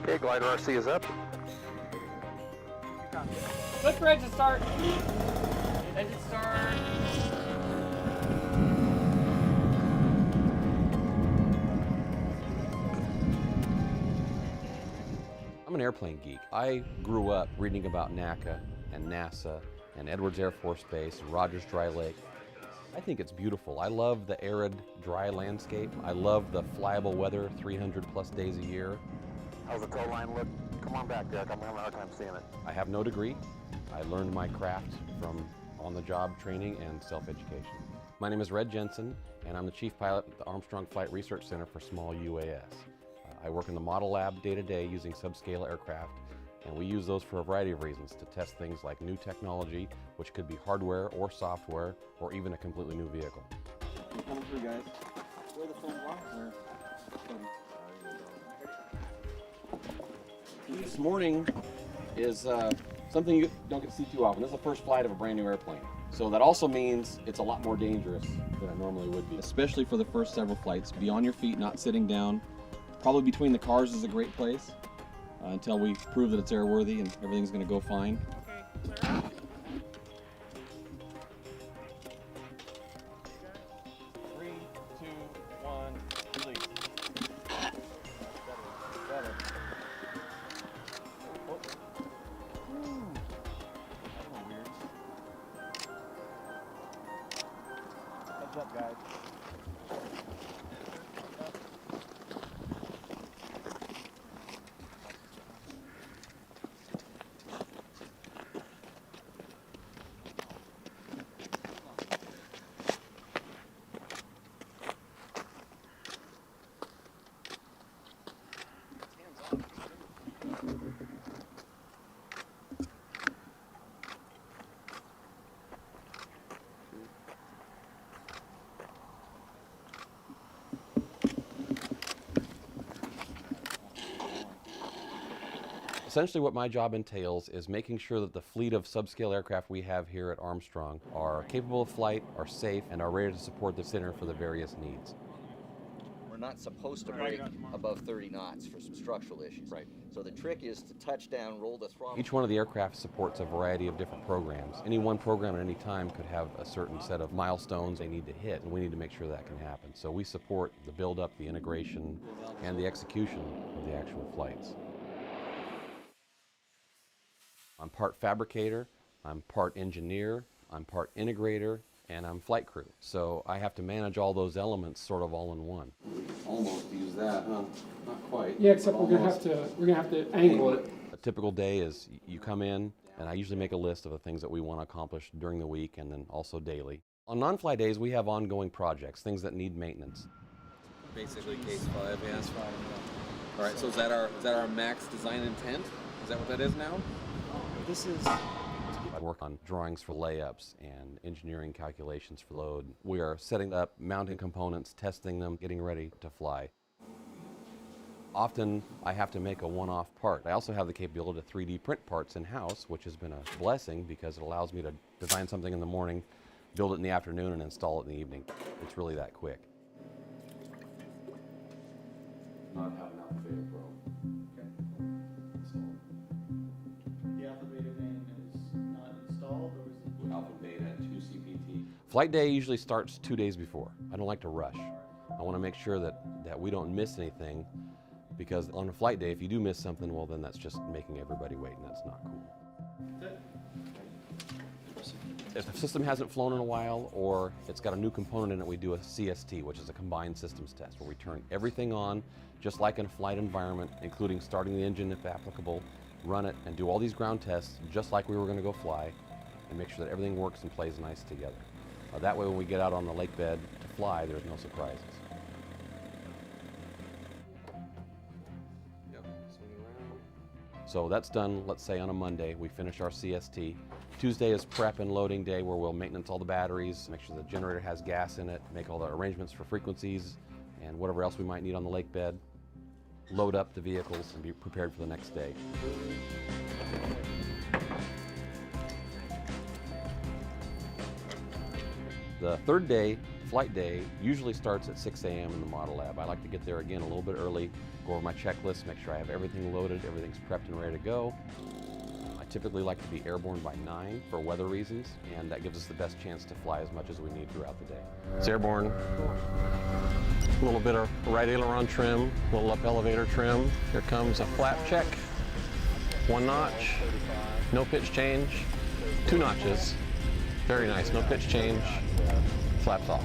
Okay, glider RC is up. Let's ready to start. Engine start. I'm an airplane geek. I grew up reading about NACA and NASA and Edwards Air Force Base and Rogers Dry Lake. I think it's beautiful. I love the arid, dry landscape. I love the flyable weather 300 plus days a year. How's the tow line look? Come on back, Derek. I'm having a hard time seeing it. I have no degree. I learned my craft from on-the-job training and self-education. My name is Red Jensen, and I'm the chief pilot at the Armstrong Flight Research Center for Small UAS. I work in the model lab day-to-day using subscale aircraft, and we use those for a variety of reasons to test things like new technology, which could be hardware or software, or even a completely new vehicle. Coming through, guys. Where the phone block? This morning is something you don't get to see too often. This is the first flight of a brand new airplane. So that also means it's a lot more dangerous than it normally would be. Especially for the first several flights. Be on your feet, not sitting down. Probably between the cars is a great place until we prove that it's airworthy and everything's going to go fine. Okay, clear. 3, 2, 1, release. Better. Oh. Ooh. That's a little weird. Heads up, guys. Essentially what my job entails is making sure that the fleet of subscale aircraft we have here at Armstrong are capable of flight, are safe, and are ready to support the center for the various needs. We're not supposed to break above 30 knots for some structural issues. Right. So the trick is to touch down, roll the throttle. Each one of the aircraft supports a variety of different programs. Any one program at any time could have a certain set of milestones they need to hit, and we need to make sure that can happen. So we support the build-up, the integration, and the execution of the actual flights. I'm part fabricator, I'm part engineer, I'm part integrator, and I'm flight crew. So I have to manage all those elements sort of all in one. Almost use that, huh? Not quite. Yeah, except we're gonna have to angle it. A typical day is you come in, and I usually make a list of the things that we want to accomplish during the week and then also daily. On non-fly days, we have ongoing projects, things that need maintenance. Basically case 5, yeah. Case 5, yeah. All right, so is that our max design intent? Is that what that is now? This is. I work on drawings for layups and engineering calculations for load. We are setting up mounting components, testing them, getting ready to fly. Often I have to make a one-off part. I also have the capability to 3D print parts in-house, which has been a blessing because it allows me to design something in the morning, build it in the afternoon, and install it in the evening. It's really that quick. Not having Alpha Beta Pro. The Alpha Beta van is not installed, or is it? Alpha Beta 2 CPT. Flight day usually starts 2 days before. I don't like to rush. I want to make sure that we don't miss anything, because on a flight day, if you do miss something, well then that's just making everybody wait, and that's not cool. If the system hasn't flown in a while or it's got a new component in it, we do a CST, which is a combined systems test, where we turn everything on just like in a flight environment, including starting the engine if applicable, run it, and do all these ground tests just like we were going to go fly, and make sure that everything works and plays nice together. That way when we get out on the lake bed to fly, there's no surprises. So that's done, let's say on a Monday. We finish our CST. Tuesday is prep and loading day, where we'll maintenance all the batteries, make sure the generator has gas in it, make all the arrangements for frequencies and whatever else we might need on the lake bed, load up the vehicles and be prepared for the next day. The third day flight day usually starts at 6 a.m. in the model lab. I like to get there again a little bit early, go over my checklist, make sure I have everything loaded, everything's prepped and ready to go. I typically like to be airborne by 9 for weather reasons, and that gives us the best chance to fly as much as we need throughout the day. It's airborne. A little bit of right aileron trim, a little up elevator trim. Here comes a flap check. 1 notch, no pitch change, 2 notches. Very nice, no pitch change, flaps off.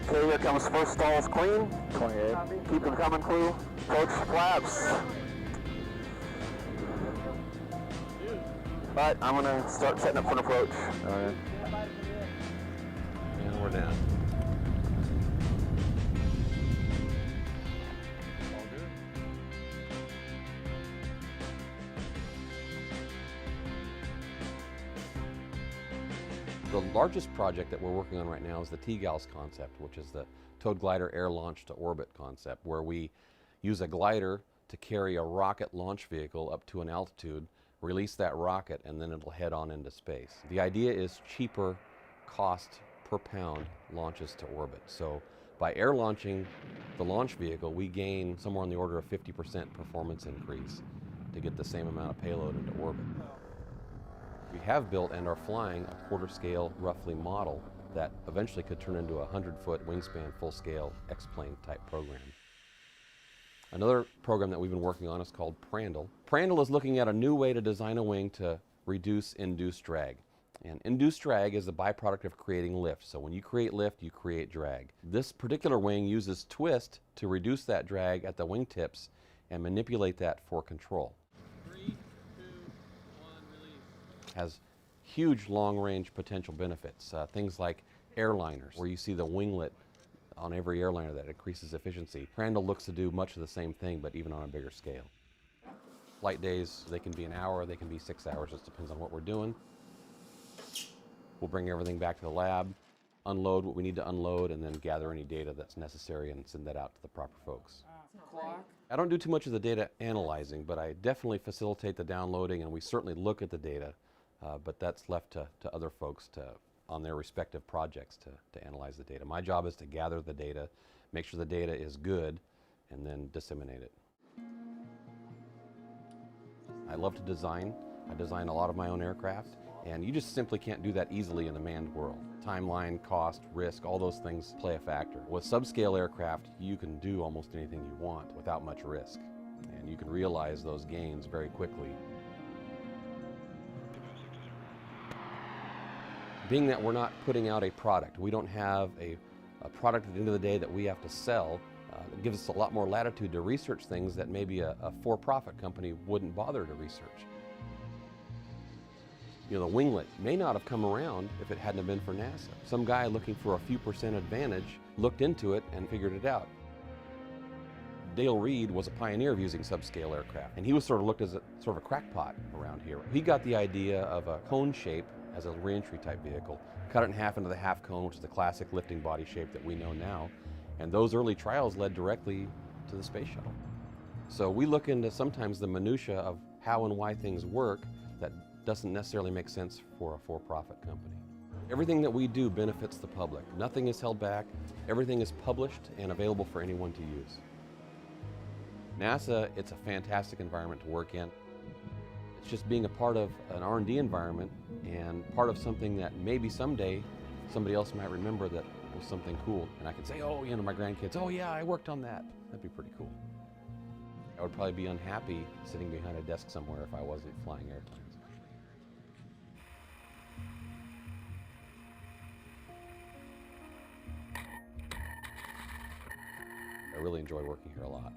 Okay, here comes first stalls clean. 28. Keep them coming, crew. Approach flaps. Alright, I'm gonna start setting up for an approach. Alright. And we're down. The largest project that we're working on right now is the TGALS concept, which is the Towed Glider Air Launch to Orbit concept, where we use a glider to carry a rocket launch vehicle up to an altitude, release that rocket, and then it'll head on into space. The idea is cheaper cost per pound launches to orbit. So by air launching the launch vehicle, we gain somewhere on the order of 50% performance increase to get the same amount of payload into orbit. We have built and are flying a quarter scale, roughly model that eventually could turn into a 100-foot wingspan, full-scale X-plane type program. Another program that we've been working on is called Prandtl. Prandtl is looking at a new way to design a wing to reduce induced drag. And induced drag is the byproduct of creating lift. So when you create lift, you create drag. This particular wing uses twist to reduce that drag at the wingtips and manipulate that for control. 3, 2, 1, release. Has huge long-range potential benefits. Things like airliners, where you see the winglet on every airliner that increases efficiency. Prandtl looks to do much of the same thing, but even on a bigger scale. Flight days, they can be an hour, they can be 6 hours, just depends on what we're doing. We'll bring everything back to the lab, unload what we need to unload, and then gather any data that's necessary and send that out to the proper folks. I don't do too much of the data analyzing, but I definitely facilitate the downloading, and we certainly look at the data, but that's left to other folks on their respective projects to analyze the data. My job is to gather the data, make sure the data is good, and then disseminate it. I love to design. I design a lot of my own aircraft, and you just simply can't do that easily in the manned world. Timeline, cost, risk, all those things play a factor. With subscale aircraft, you can do almost anything you want without much risk, and you can realize those gains very quickly. Being that we're not putting out a product, we don't have a product at the end of the day that we have to sell, it gives us a lot more latitude to research things that maybe a for-profit company wouldn't bother to research. You know, the winglet may not have come around if it hadn't have been for NASA. Some guy looking for a few % advantage looked into it and figured it out. Dale Reed was a pioneer of using subscale aircraft, and he was sort of looked as a sort of a crackpot around here. He got the idea of a cone shape as a reentry type vehicle, cut it in half into the half cone, which is the classic lifting body shape that we know now, and those early trials led directly to the space shuttle. So we look into sometimes the minutia of how and why things work that doesn't necessarily make sense for a for-profit company. Everything that we do benefits the public. Nothing is held back. Everything is published and available for anyone to use. NASA, it's a fantastic environment to work in. It's just being a part of an R&D environment and part of something that maybe someday somebody else might remember that was something cool. And I can say, oh, you know, my grandkids, oh yeah, I worked on that. That'd be pretty cool. I would probably be unhappy sitting behind a desk somewhere if I wasn't flying airplanes. I really enjoy working here a lot.